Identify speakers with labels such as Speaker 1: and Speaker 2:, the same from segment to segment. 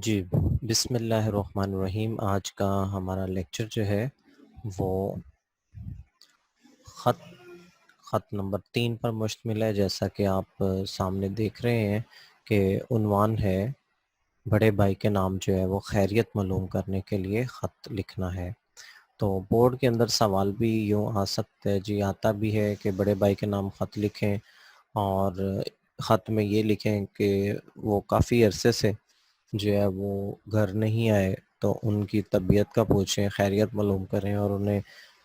Speaker 1: جی، بسم اللہ الرحمن الرحیم۔ آج کا ہمارا لیکچر جو ہے وہ خط خط نمبر 3 پر مشتمل ہے۔ جیسا کہ آپ سامنے دیکھ رہے ہیں کہ عنوان ہے بڑے بھائی کے نام جو ہے وہ خیریت معلوم کرنے کے لیے خط لکھنا ہے۔ تو بورڈ کے اندر سوال بھی یوں آ سکتا ہے، جی آتا بھی ہے کہ بڑے بھائی کے نام خط لکھیں، اور خط میں یہ لکھیں کہ وہ کافی عرصے سے جو ہے وہ گھر نہیں آئے، تو ان کی طبیعت کا پوچھیں، خیریت معلوم کریں، اور انہیں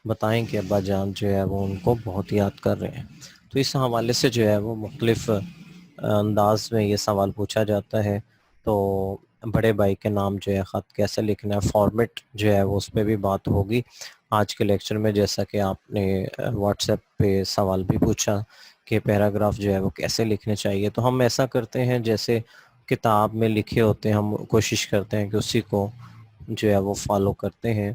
Speaker 1: بتائیں کہ ابا جان جو ہے وہ ان کو بہت یاد کر رہے ہیں۔ تو اس حوالے سے جو ہے وہ مختلف انداز میں یہ سوال پوچھا جاتا ہے۔ تو بڑے بھائی کے نام جو ہے خط کیسے لکھنا ہے، فارمیٹ جو ہے وہ اس پہ بھی بات ہوگی آج کے لیکچر میں۔ جیسا کہ آپ نے واٹس ایپ پہ سوال بھی پوچھا کہ پیراگراف جو ہے وہ کیسے لکھنے چاہیے، تو ہم ایسا کرتے ہیں جیسے کتاب میں لکھے ہوتے ہیں، ہم کوشش کرتے ہیں کہ اسی کو جو ہے وہ فالو کرتے ہیں،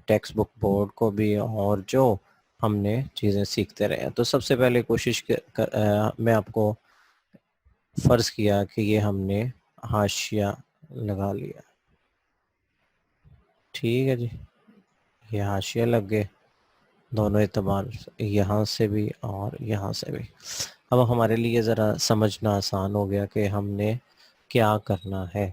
Speaker 1: ٹیکسٹ بک بورڈ کو بھی، اور جو ہم نے چیزیں سیکھتے رہے ہیں۔ تو سب سے پہلے کوشش میں آپ کو فرض کیا کہ یہ ہم نے حاشیہ لگا لیا، ٹھیک ہے جی، یہ حاشیہ لگ گئے دونوں اعتبار سے، یہاں سے بھی اور یہاں سے بھی۔ اب ہمارے لیے ذرا سمجھنا آسان ہو گیا کہ ہم نے کیا کرنا ہے۔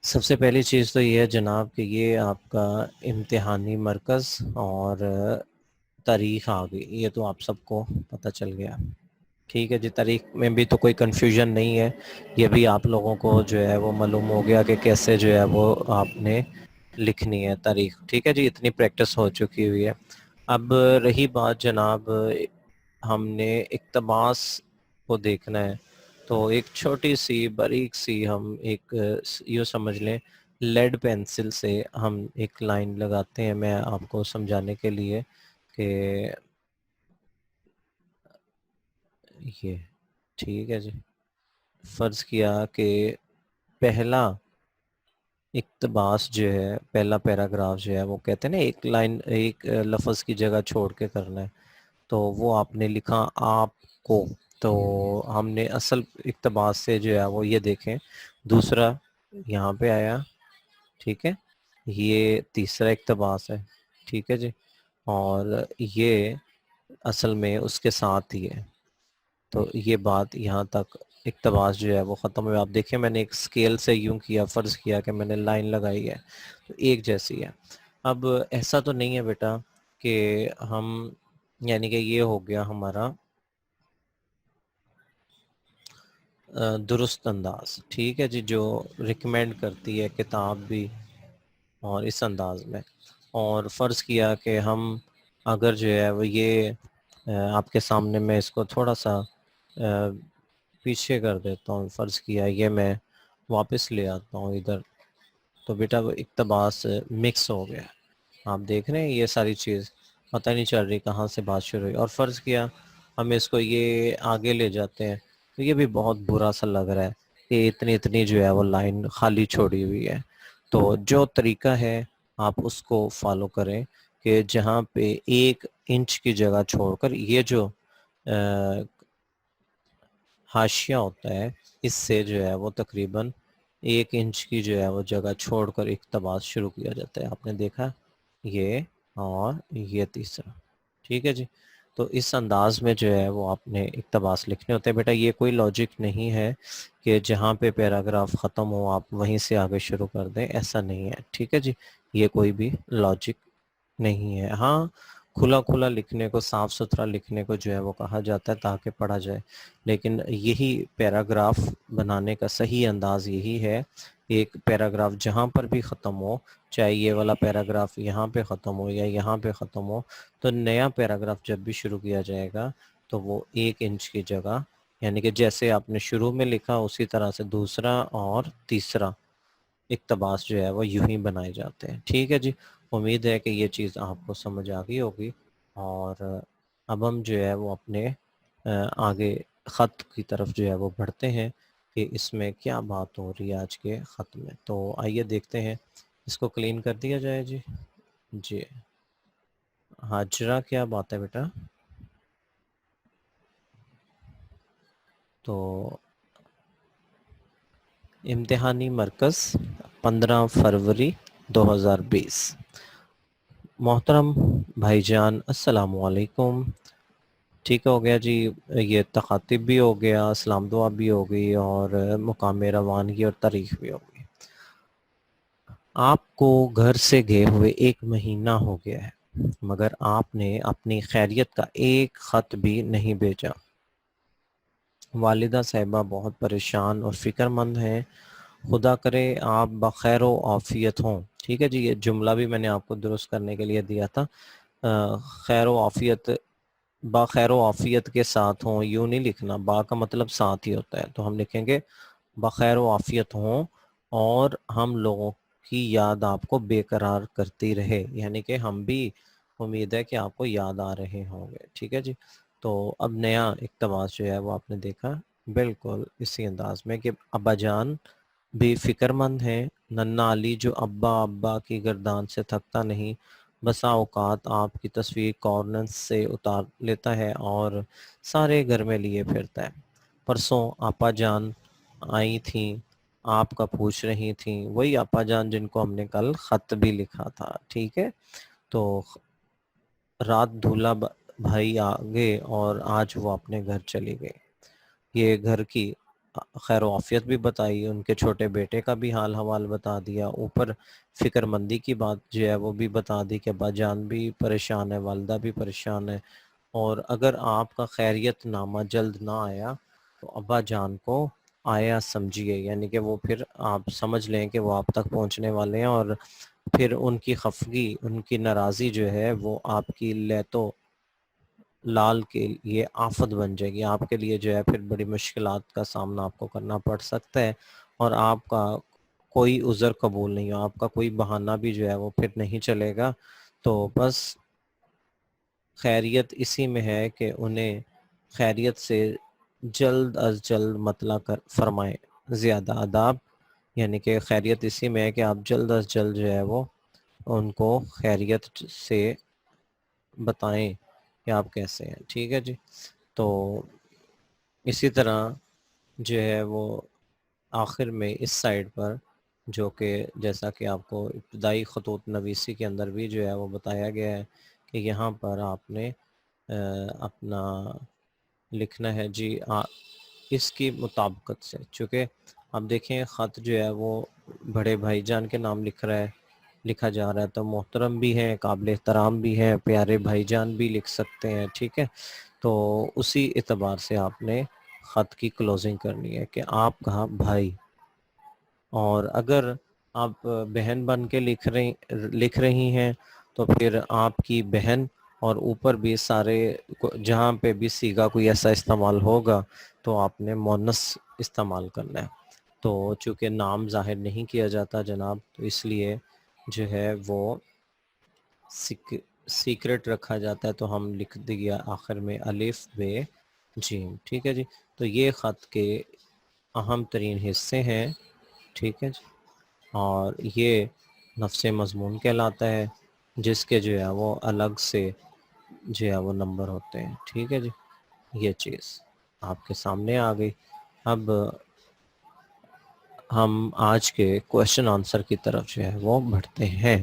Speaker 1: سب سے پہلی چیز تو یہ ہے جناب کہ یہ آپ کا امتحانی مرکز اور تاریخ آ گئی، یہ تو آپ سب کو پتہ چل گیا، ٹھیک ہے جی۔ تاریخ میں بھی تو کوئی کنفیوژن نہیں ہے، یہ بھی آپ لوگوں کو جو ہے وہ معلوم ہو گیا کہ کیسے جو ہے وہ آپ نے لکھنی ہے تاریخ، ٹھیک ہے جی، اتنی پریکٹس ہو چکی ہوئی ہے۔ اب رہی بات جناب، ہم نے اقتباس کو دیکھنا ہے، تو ایک چھوٹی سی باریک سی ہم ایک یوں سمجھ لیں لیڈ پینسل سے ہم ایک لائن لگاتے ہیں، میں آپ کو سمجھانے کے لیے کہ یہ ٹھیک ہے جی، فرض کیا کہ پہلا اقتباس جو ہے، پہلا پیراگراف جو ہے وہ کہتے ہیں نا ایک لائن ایک لفظ کی جگہ چھوڑ کے کرنا ہے، تو وہ آپ نے لکھا آپ کو، تو ہم نے اصل اقتباس سے جو ہے وہ یہ دیکھیں، دوسرا یہاں پہ آیا، ٹھیک ہے، یہ تیسرا اقتباس ہے، ٹھیک ہے جی، اور یہ اصل میں اس کے ساتھ ہی ہے۔ تو یہ بات یہاں تک اقتباس جو ہے وہ ختم ہوا۔ آپ دیکھیں میں نے ایک سکیل سے یوں کیا، فرض کیا کہ میں نے لائن لگائی ہے تو ایک جیسی ہے۔ اب ایسا تو نہیں ہے بیٹا کہ ہم، یعنی کہ یہ ہو گیا ہمارا درست انداز، ٹھیک ہے جی، جو ریکمینڈ کرتی ہے کتاب بھی، اور اس انداز میں۔ اور فرض کیا کہ ہم اگر جو ہے وہ یہ آپ کے سامنے میں اس کو تھوڑا سا پیچھے کر دیتا ہوں، فرض کیا یہ میں واپس لے آتا ہوں ادھر، تو بیٹا وہ اقتباس مکس ہو گیا، آپ دیکھ رہے ہیں یہ ساری چیز پتہ نہیں چل رہی کہاں سے بات شروع ہوئی۔ اور فرض کیا ہم اس کو یہ آگے لے جاتے ہیں، تو یہ بھی بہت برا سا لگ رہا ہے کہ اتنی جو ہے وہ لائن خالی چھوڑی ہوئی ہے۔ تو جو طریقہ ہے آپ اس کو فالو کریں کہ جہاں پہ 1 انچ کی جگہ چھوڑ کر، یہ جو حاشیہ ہوتا ہے اس سے جو ہے وہ تقریباً 1 انچ کی جو ہے وہ جگہ چھوڑ کر اقتباس شروع کیا جاتا ہے، آپ نے دیکھا یہ اور یہ تیسرا، ٹھیک ہے جی۔ تو اس انداز میں جو ہے وہ آپ نے اقتباس لکھنے ہوتے ہیں۔ بیٹا یہ کوئی لاجک نہیں ہے کہ جہاں پہ پیراگراف ختم ہو آپ وہیں سے آگے شروع کر دیں، ایسا نہیں ہے، ٹھیک ہے جی، یہ کوئی بھی لاجک نہیں ہے۔ ہاں، کھلا کھلا لکھنے کو، صاف ستھرا لکھنے کو جو ہے وہ کہا جاتا ہے تاکہ پڑھا جائے، لیکن یہی پیراگراف بنانے کا صحیح انداز یہی ہے، ایک پیراگراف جہاں پر بھی ختم ہو، چاہے یہ والا پیراگراف یہاں پہ ختم ہو یا یہاں پہ ختم ہو، تو نیا پیراگراف جب بھی شروع کیا جائے گا تو وہ 1 انچ کی جگہ، یعنی کہ جیسے آپ نے شروع میں لکھا اسی طرح سے دوسرا اور تیسرا اقتباس جو ہے وہ یوں ہی بنائے جاتے ہیں، ٹھیک ہے جی۔ امید ہے کہ یہ چیز آپ کو سمجھ آ گئی ہوگی، اور اب ہم جو ہے وہ اپنے آگے خط کی طرف جو ہے وہ بڑھتے ہیں کہ اس میں کیا بات ہو رہی ہے آج کے خط میں۔ تو آئیے دیکھتے ہیں، اس کو کلین کر دیا جائے جی۔ جی حاجرہ کیا بات ہے بیٹا؟ تو امتحانی مرکز 15 فروری 2020۔ محترم بھائی جان السلام علیکم۔ ٹھیک ہو گیا جی، یہ تخاطب بھی ہو گیا، اسلام دعا بھی ہو گئی، اور مقام روانگی اور تاریخ بھی ہو گئی۔ آپ کو گھر سے گئے ہوئے 1 مہینہ ہو گیا ہے، مگر آپ نے اپنی خیریت کا ایک خط بھی نہیں بھیجا۔ والدہ صاحبہ بہت پریشان اور فکر مند ہیں۔ خدا کرے آپ بخیر و عافیت ہوں۔ ٹھیک ہے جی، یہ جملہ بھی میں نے آپ کو درست کرنے کے لیے دیا تھا۔ خیر و عافیت، بخیر و عافیت کے ساتھ ہوں، یوں نہیں لکھنا، با کا مطلب ساتھ ہی ہوتا ہے، تو ہم لکھیں گے بخیر و عافیت ہوں اور ہم لوگوں کی یاد آپ کو بے قرار کرتی رہے، یعنی کہ ہم بھی امید ہے کہ آپ کو یاد آ رہے ہوں گے۔ ٹھیک ہے جی، تو اب نیا اقتباس جو ہے وہ آپ نے دیکھا بالکل اسی انداز میں کہ ابا جان بھی فکر مند ہیں، ننا علی جو ابا ابا کی گردان سے تھکتا نہیں، بسا اوقات آپ کی تصویر کارنر سے اتار لیتا ہے اور سارے گھر میں لیے پھرتا ہے۔ پرسوں آپا جان آئی تھیں، آپ کا پوچھ رہی تھیں، وہی آپا جان جن کو ہم نے کل خط بھی لکھا تھا۔ ٹھیک ہے، تو رات دھولا بھائی آ گئے اور آج وہ اپنے گھر چلی گئے۔ یہ گھر کی خیر و عافیت بھی بتائی، ان کے چھوٹے بیٹے کا بھی حال حوال بتا دیا، اوپر فکر مندی کی بات جو ہے وہ بھی بتا دی کہ ابا جان بھی پریشان ہے، والدہ بھی پریشان ہے، اور اگر آپ کا خیریت نامہ جلد نہ آیا تو ابا جان کو آیا سمجھیے، یعنی کہ وہ پھر آپ سمجھ لیں کہ وہ آپ تک پہنچنے والے ہیں، اور پھر ان کی خفگی، ان کی ناراضی جو ہے وہ آپ کی لیتو لال کے لیے آفت بن جائے گی، آپ کے لیے جو ہے پھر بڑی مشکلات کا سامنا آپ کو کرنا پڑ سکتا ہے، اور آپ کا کوئی عذر قبول نہیں ہو، آپ کا کوئی بہانہ بھی جو ہے وہ پھر نہیں چلے گا۔ تو بس خیریت اسی میں ہے کہ انہیں خیریت سے جلد از جلد مطلع فرمائیں، زیادہ آداب، یعنی کہ خیریت اسی میں ہے کہ آپ جلد از جلد جو ہے وہ ان کو خیریت سے بتائیں کہ آپ کیسے ہیں۔ ٹھیک ہے جی، تو اسی طرح جو ہے وہ آخر میں اس سائڈ پر جو کہ جیسا کہ آپ کو ابتدائی خطوط نویسی کے اندر بھی جو ہے وہ بتایا گیا ہے کہ یہاں پر آپ نے اپنا لکھنا ہے جی اس کی مطابقت سے، چونکہ آپ دیکھیں خط جو ہے وہ بڑے بھائی جان کے نام لکھا جا رہا ہے، تو محترم بھی ہیں، قابل احترام بھی ہیں، پیارے بھائی جان بھی لکھ سکتے ہیں۔ ٹھیک ہے، تو اسی اعتبار سے آپ نے خط کی کلوزنگ کرنی ہے کہ آپ کا بھائی، اور اگر آپ بہن بن کے لکھ رہی ہیں تو پھر آپ کی بہن، اور اوپر بھی سارے جہاں پہ بھی صیغہ کوئی ایسا استعمال ہوگا تو آپ نے مونس استعمال کرنا ہے، تو چونکہ نام ظاہر نہیں کیا جاتا جناب، تو اس لیے جو ہے وہ سیکرٹ رکھا جاتا ہے، تو ہم لکھ دیا آخر میں الف ب جیم۔ ٹھیک ہے جی، تو یہ خط کے اہم ترین حصے ہیں۔ ٹھیک ہے جی، اور یہ نفس مضمون کہلاتا ہے، جس کے جو ہے وہ الگ سے جو ہے وہ نمبر ہوتے ہیں۔ ٹھیک ہے جی، یہ چیز آپ کے سامنے آ گئی۔ اب ہم آج کے کوشچن آنسر کی طرف جو ہے وہ بڑھتے ہیں۔